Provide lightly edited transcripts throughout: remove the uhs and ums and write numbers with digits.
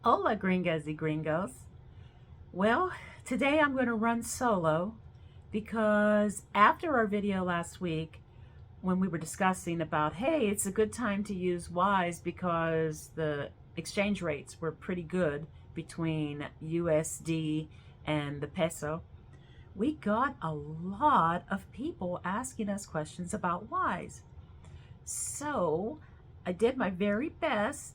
Hola, gringas y gringos. Well, today I'm going to run solo because after our video last week, when we were discussing about, hey, it's a good time to use Wise because the exchange rates were pretty good between USD and the peso, we got a lot of people asking us questions about Wise. So I did my very best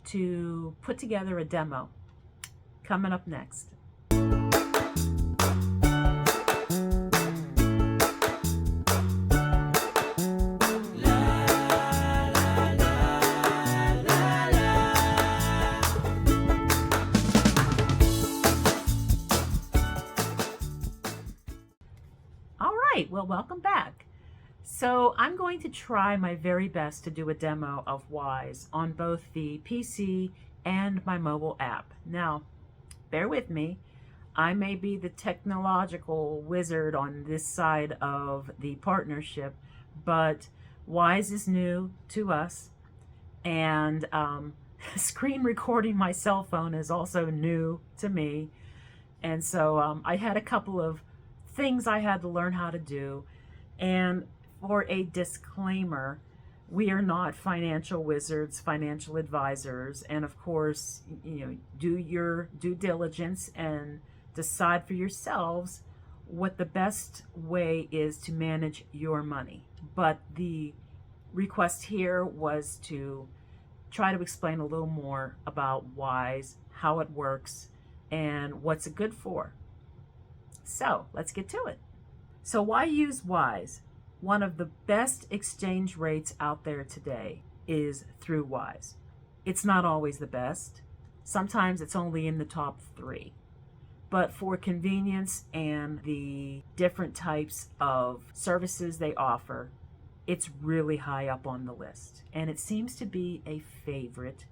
to put together a demo. Coming up next. All right, well, welcome back. So I'm going to try my very best to do a demo of Wise on both the PC and my mobile app. Now, bear with me. I may be the technological wizard on this side of the partnership, but Wise is new to us, and screen recording my cell phone is also new to me. And so I had a couple of things I had to learn how to do. And for a disclaimer, we are not financial wizards, financial advisors, and of course, do your due diligence and decide for yourselves what the best way is to manage your money. But the request here was to try to explain a little more about Wise, how it works, and what's it good for. So let's get to it. So why use Wise? One of the best exchange rates out there today is through Wise. It's not always the best. Sometimes it's only in the top 3. But for convenience and the different types of services they offer, it's really high up on the list. And it seems to be a favorite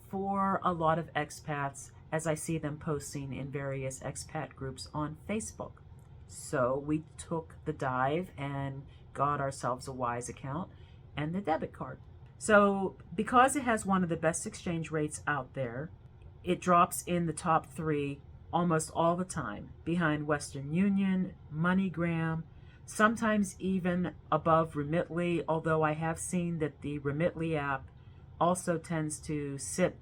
for a lot of expats, as I see them posting in various expat groups on Facebook. So we took the dive and got ourselves a Wise account and the debit card. So because it has one of the best exchange rates out there, it drops in the top 3 almost all the time, behind Western Union, MoneyGram, sometimes even above Remitly, although I have seen that the Remitly app also tends to sit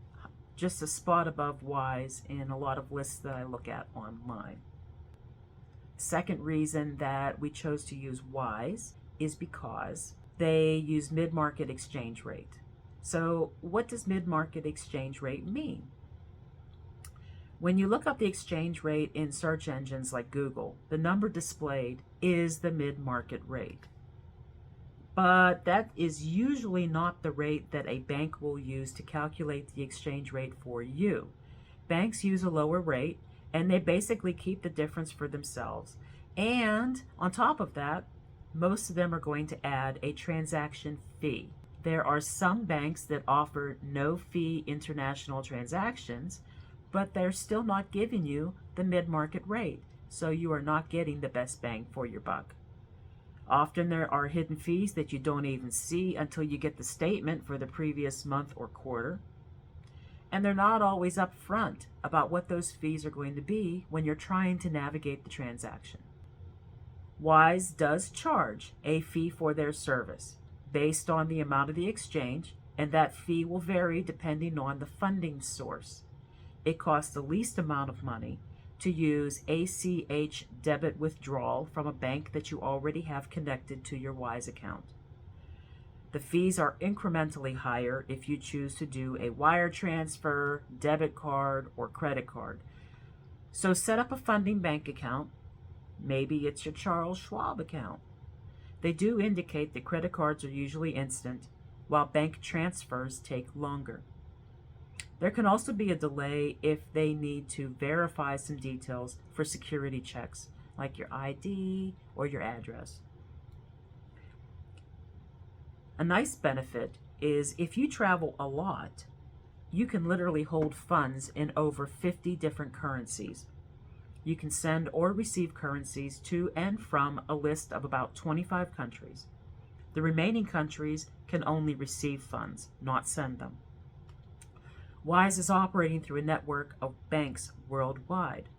just a spot above Wise in a lot of lists that I look at online. Second reason that we chose to use Wise is because they use mid-market exchange rate. So what does mid-market exchange rate mean? When you look up the exchange rate in search engines like Google, the number displayed is the mid-market rate. But that is usually not the rate that a bank will use to calculate the exchange rate for you. Banks use a lower rate, and they basically keep the difference for themselves. And on top of that, most of them are going to add a transaction fee. There are some banks that offer no fee international transactions, but they're still not giving you the mid-market rate, so you are not getting the best bang for your buck. Often there are hidden fees that you don't even see until you get the statement for the previous month or quarter. And they're not always upfront about what those fees are going to be when you're trying to navigate the transaction. Wise does charge a fee for their service based on the amount of the exchange, and that fee will vary depending on the funding source. It costs the least amount of money to use ACH debit withdrawal from a bank that you already have connected to your Wise account. The fees are incrementally higher if you choose to do a wire transfer, debit card, or credit card. So set up a funding bank account. Maybe it's your Charles Schwab account. They do indicate that credit cards are usually instant, while bank transfers take longer. There can also be a delay if they need to verify some details for security checks, like your ID or your address. A nice benefit is if you travel a lot, you can literally hold funds in over 50 different currencies. You can send or receive currencies to and from a list of about 25 countries. The remaining countries can only receive funds, not send them. Wise is operating through a network of banks worldwide.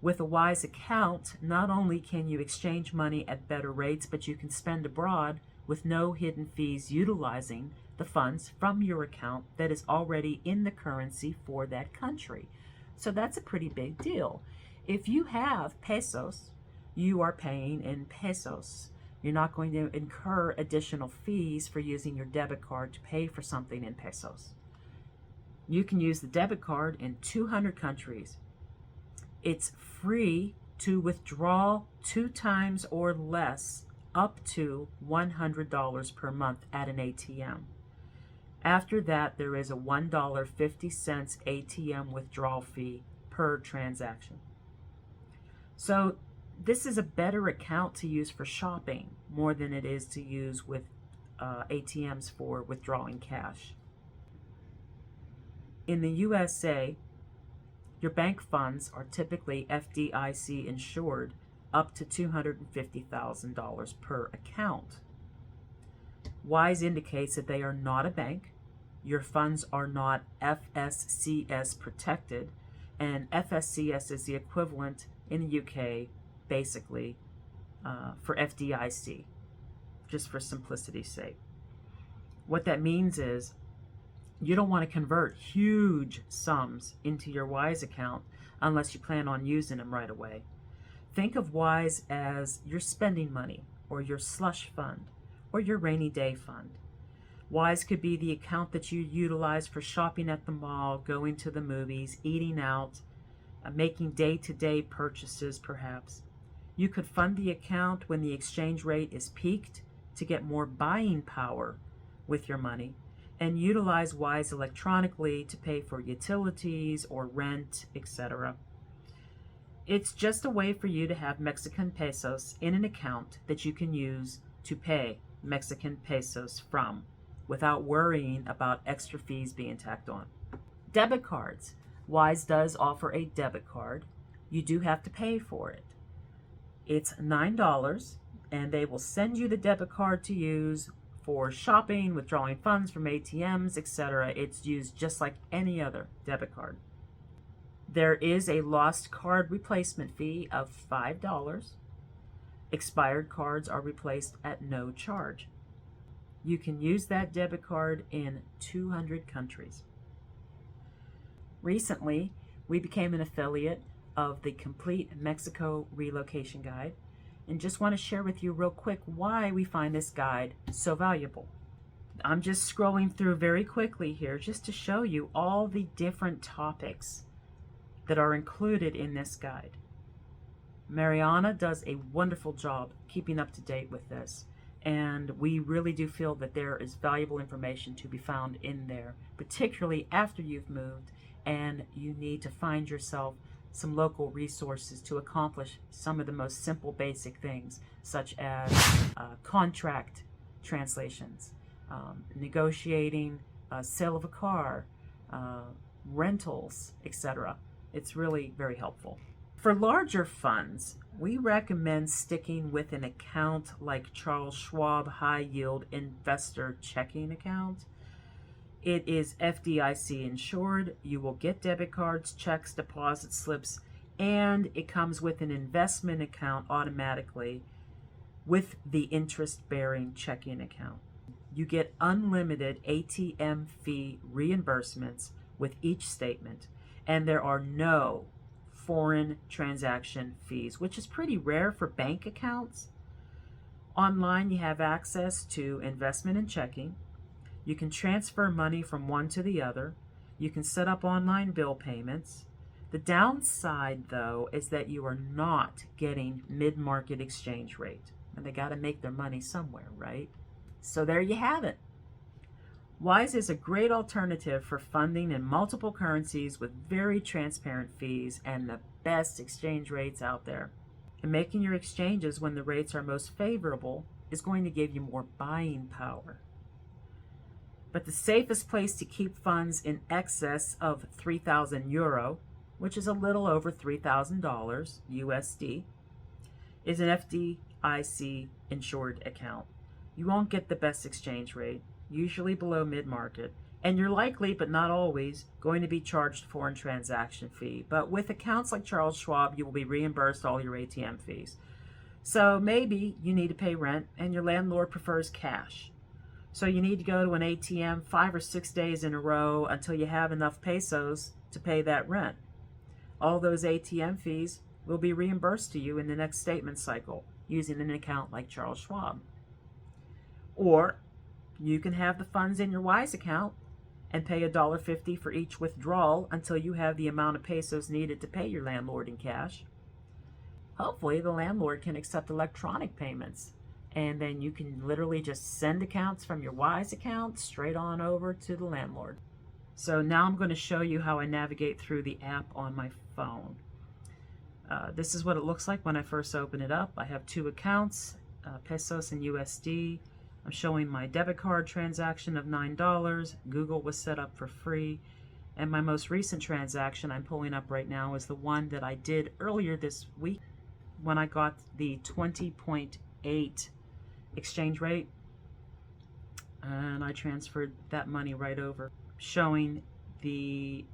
With a Wise account, not only can you exchange money at better rates, but you can spend abroad with no hidden fees utilizing the funds from your account that is already in the currency for that country. So that's a pretty big deal. If you have pesos, you are paying in pesos. You're not going to incur additional fees for using your debit card to pay for something in pesos. You can use the debit card in 200 countries. It's free to withdraw 2 times or less up to $100 per month at an ATM. After that, there is a $1.50 ATM withdrawal fee per transaction. So this is a better account to use for shopping more than it is to use with ATMs for withdrawing cash. In the USA, your bank funds are typically FDIC insured up to $250,000 per account. Wise indicates that they are not a bank. Your funds are not FSCS protected, and FSCS is the equivalent in the UK, basically, for FDIC, just for simplicity's sake. What that means is you don't want to convert huge sums into your Wise account unless you plan on using them right away. Think of Wise as your spending money, or your slush fund, or your rainy day fund. Wise could be the account that you utilize for shopping at the mall, going to the movies, eating out, making day-to-day purchases perhaps. You could fund the account when the exchange rate is peaked to get more buying power with your money, and utilize Wise electronically to pay for utilities or rent, etc. It's just a way for you to have Mexican pesos in an account that you can use to pay Mexican pesos from without worrying about extra fees being tacked on. Debit cards. Wise does offer a debit card. You do have to pay for it. It's $9, and they will send you the debit card to use for shopping, withdrawing funds from ATMs, etc. It's used just like any other debit card. There is a lost card replacement fee of $5. Expired cards are replaced at no charge. You can use that debit card in 200 countries. Recently, we became an affiliate of the Complete Mexico Relocation Guide, and just want to share with you real quick why we find this guide so valuable. I'm just scrolling through very quickly here just to show you all the different topics that are included in this guide. Mariana does a wonderful job keeping up to date with this, and we really do feel that there is valuable information to be found in there, particularly after you've moved and you need to find yourself some local resources to accomplish some of the most simple basic things, such as contract translations, negotiating sale of a car, rentals, etc. It's really very helpful. For larger funds, we recommend sticking with an account like Charles Schwab High Yield Investor Checking Account. It is FDIC insured. You will get debit cards, checks, deposit slips, and it comes with an investment account automatically with the interest-bearing checking account. You get unlimited ATM fee reimbursements with each statement, and there are no foreign transaction fees, which is pretty rare for bank accounts. Online, you have access to investment and checking. You can transfer money from one to the other. You can set up online bill payments. The downside, though, is that you are not getting mid-market exchange rate. And they got to make their money somewhere, right? So there you have it. Wise is a great alternative for funding in multiple currencies with very transparent fees and the best exchange rates out there. And making your exchanges when the rates are most favorable is going to give you more buying power. But the safest place to keep funds in excess of 3,000 euro, which is a little over $3,000 USD, is an FDIC insured account. You won't get the best exchange rate, usually below mid-market, And you're likely, but not always, going to be charged a foreign transaction fee. But with accounts like Charles Schwab, you will be reimbursed all your ATM fees. So maybe you need to pay rent and your landlord prefers cash. So you need to go to an ATM 5 or 6 days in a row until you have enough pesos to pay that rent. All those ATM fees will be reimbursed to you in the next statement cycle using an account like Charles Schwab. Or you can have the funds in your Wise account and pay $1.50 for each withdrawal until you have the amount of pesos needed to pay your landlord in cash. Hopefully the landlord can accept electronic payments, and then you can literally just send accounts from your Wise account straight on over to the landlord. So now I'm going to show you how I navigate through the app on my phone. This is what it looks like when I first open it up. I have 2 accounts, pesos and USD. I'm showing my debit card transaction of $9. Google was set up for free. And my most recent transaction I'm pulling up right now is the one that I did earlier this week when I got the 20.8 exchange rate. And I transferred that money right over, showing the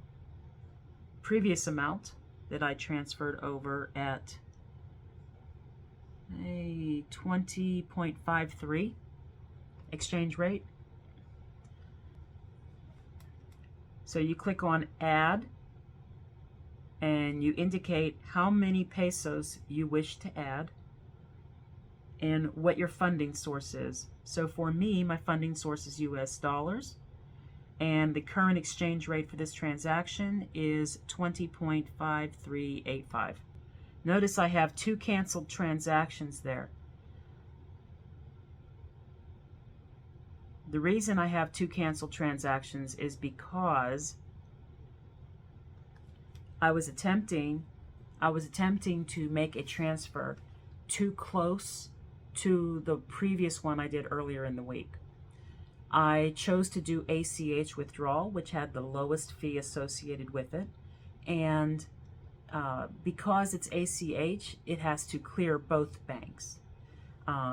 previous amount that I transferred over at a 20.53 exchange rate. So you click on add and you indicate how many pesos you wish to add and what your funding source is. So for me, my funding source is US dollars, and the current exchange rate for this transaction is 20.5385. Notice I have 2 canceled transactions there. The reason I have 2 canceled transactions is because I was attempting to make a transfer too close to the previous one I did earlier in the week. I chose to do ACH withdrawal, which had the lowest fee associated with it, and because it's ACH, it has to clear both banks.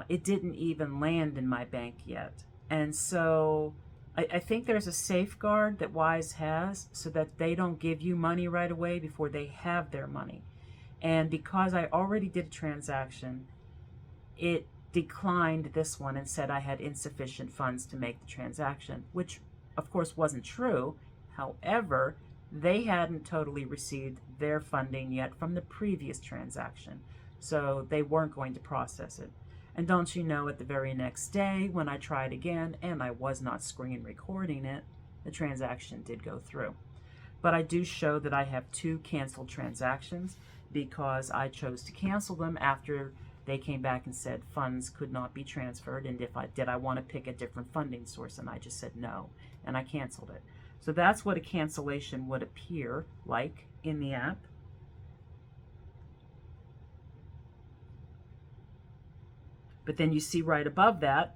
It didn't even land in my bank yet. And so I think there's a safeguard that Wise has so that they don't give you money right away before they have their money. And because I already did a transaction, it declined this one and said I had insufficient funds to make the transaction, which of course wasn't true. However, they hadn't totally received their funding yet from the previous transaction, so they weren't going to process it. And don't you know, at the very next day when I tried again and I was not screen recording it, the transaction did go through. But I do show that I have 2 canceled transactions because I chose to cancel them after they came back and said funds could not be transferred, and if I did, I want to pick a different funding source, and I just said no, and I canceled it. So that's what a cancellation would appear like in the app. But then you see right above that,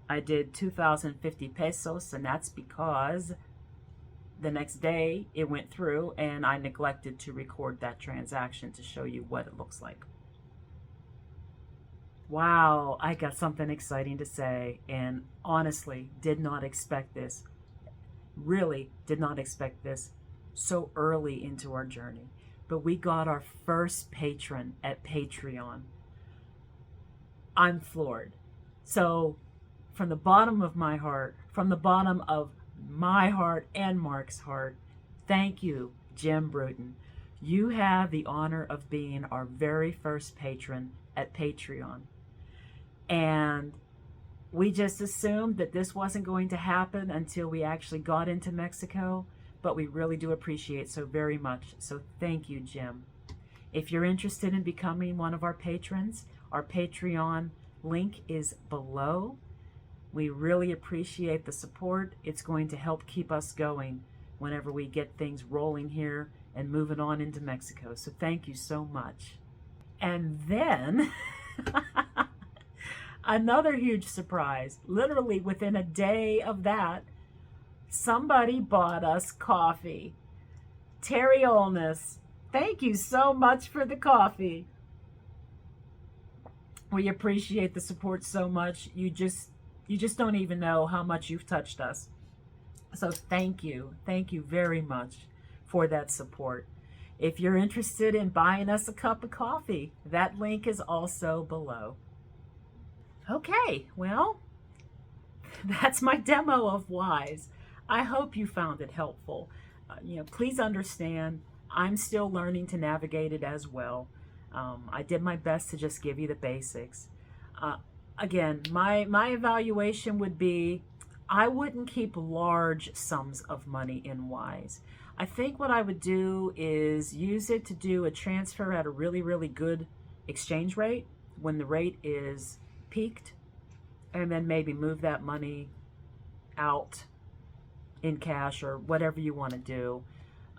I did 2,050 pesos, and that's because the next day it went through and I neglected to record that transaction to show you what it looks like. Wow, I got something exciting to say, and honestly did not expect this. Really did not expect this so early into our journey. But we got our first patron at Patreon. I'm floored. So from the bottom of my heart, from the bottom of my heart and Mark's heart, thank you, Jim Bruton. You have the honor of being our very first patron at Patreon. And we just assumed that this wasn't going to happen until we actually got into Mexico, but we really do appreciate so very much. So thank you, Jim. If you're interested in becoming one of our patrons, our Patreon link is below. We really appreciate the support. It's going to help keep us going whenever we get things rolling here and moving on into Mexico. So thank you so much. And then another huge surprise. Literally within a day of that, somebody bought us coffee. Terry Olness, thank you so much for the coffee. We appreciate the support so much. You just don't even know how much you've touched us. So thank you. Thank you very much for that support. If you're interested in buying us a cup of coffee, that link is also below. Okay, well, that's my demo of Wise. I hope you found it helpful. Please understand, I'm still learning to navigate it as well. I did my best to just give you the basics. Uh, Again, my evaluation would be I wouldn't keep large sums of money in Wise. I think what I would do is use it to do a transfer at a really, really good exchange rate when the rate is peaked, and then maybe move that money out in cash or whatever you want to do.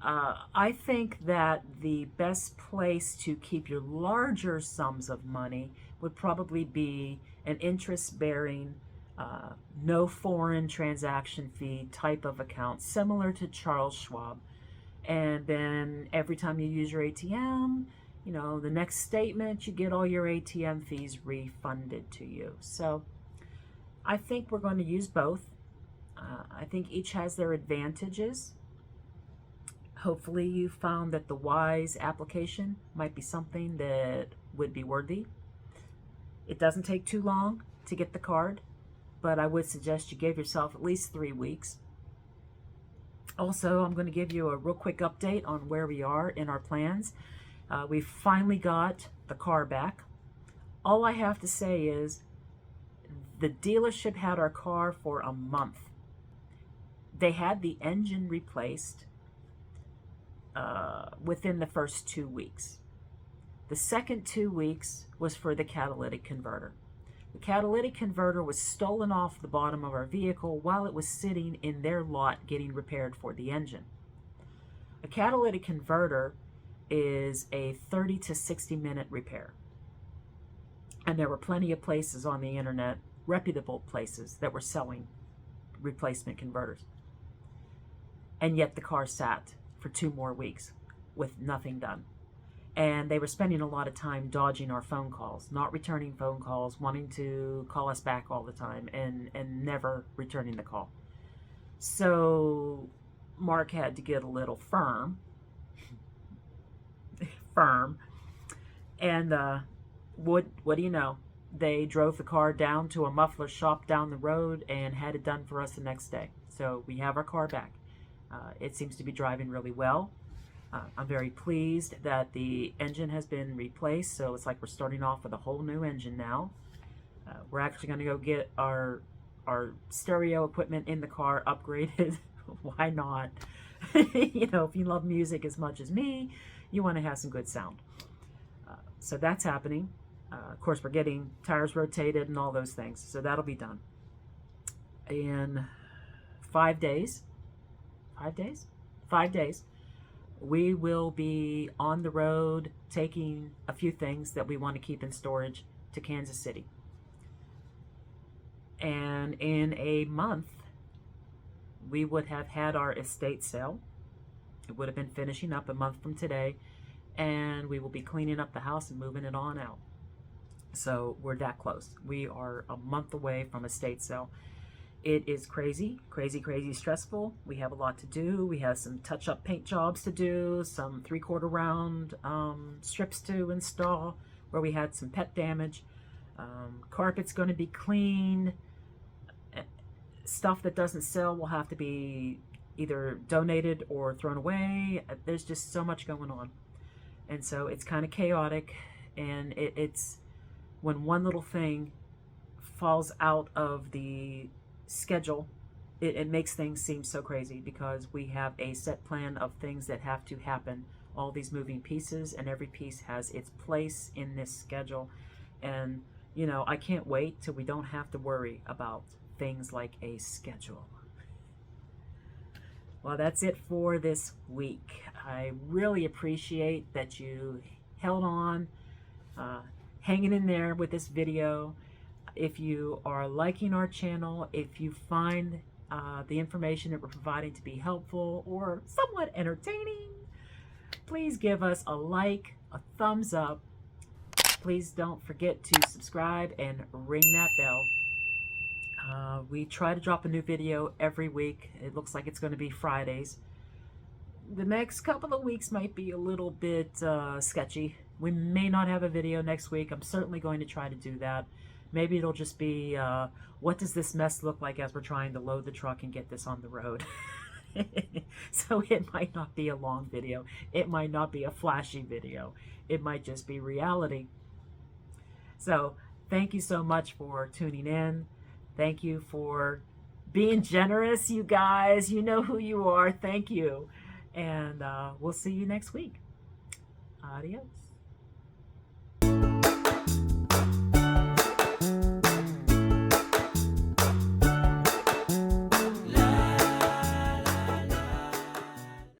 I think that the best place to keep your larger sums of money would probably be an interest-bearing, no foreign transaction fee type of account, similar to Charles Schwab. And then every time you use your ATM, the next statement, you get all your ATM fees refunded to you. So I think we're going to use both. I think each has their advantages. Hopefully you found that the Wise application might be something that would be worthy. It doesn't take too long to get the card, but I would suggest you give yourself at least 3 weeks. Also, I'm going to give you a real quick update on where we are in our plans. We finally got the car back. All I have to say is the dealership had our car for a month. They had the engine replaced within the first 2 weeks. The second 2 weeks was for the catalytic converter. The catalytic converter was stolen off the bottom of our vehicle while it was sitting in their lot getting repaired for the engine. A catalytic converter is a 30 to 60 minute repair. And there were plenty of places on the internet, reputable places, that were selling replacement converters. And yet the car sat for 2 more weeks with nothing done. And they were spending a lot of time dodging our phone calls, not returning phone calls, wanting to call us back all the time, and never returning the call. So Mark had to get a little firm. And what do you know? They drove the car down to a muffler shop down the road and had it done for us the next day. So we have our car back. It seems to be driving really well. I'm very pleased that the engine has been replaced, so it's like we're starting off with a whole new engine now. We're actually going to go get our stereo equipment in the car upgraded. Why not? If you love music as much as me, you want to have some good sound. So that's happening. Of course, we're getting tires rotated and all those things, so that'll be done in 5 days. 5 days? 5 days. We will be on the road taking a few things that we want to keep in storage to Kansas City. And in a month, we would have had our estate sale. It would have been finishing up a month from today, and we will be cleaning up the house and moving it on out. So we're that close. We are a month away from estate sale. It is crazy, crazy, crazy stressful. We have a lot to do. We have some touch-up paint jobs to do, some 3/4 round strips to install where we had some pet damage. Carpet's going to be cleaned. Stuff that doesn't sell will have to be either donated or thrown away. There's just so much going on. And so it's kind of chaotic, and it's when one little thing falls out of the schedule, it makes things seem so crazy, because we have a set plan of things that have to happen, all these moving pieces, and every piece has its place in this schedule. And I can't wait till we don't have to worry about things like a schedule. Well, that's it for this week. I really appreciate that you held on, hanging in there with this video. If you are liking our channel, if you find the information that we're providing to be helpful or somewhat entertaining, please give us a like, a thumbs up. Please don't forget to subscribe and ring that bell. We try to drop a new video every week. It looks like it's going to be Fridays. The next couple of weeks might be a little bit sketchy. We may not have a video next week. I'm certainly going to try to do that. Maybe it'll just be, what does this mess look like as we're trying to load the truck and get this on the road? So it might not be a long video. It might not be a flashy video. It might just be reality. So thank you so much for tuning in. Thank you for being generous, you guys. You know who you are. Thank you. And we'll see you next week. Adios.